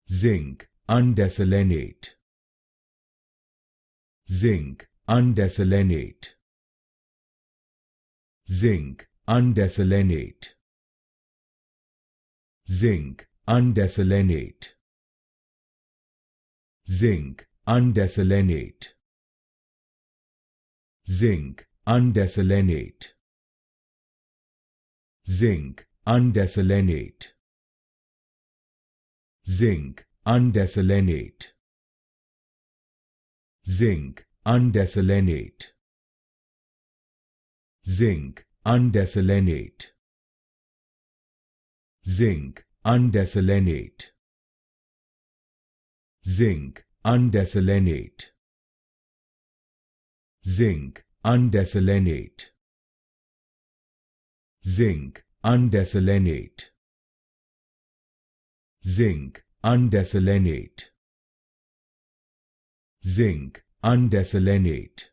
Zinc Undecylenate. Zinc Undecylenate. Zinc Undecylenate. Zinc Undecylenate. Zinc Undecylenate. Zinc Undecylenate. Zinc Undecylenate. Zinc Undecylenate. Zinc Undecylenate. Zinc Undecylenate. Zinc Undecylenate. Zinc Undecylenate. Zinc Undecylenate. Zinc Undecylenate. Zinc Undecylenate. Zinc Undecylenate.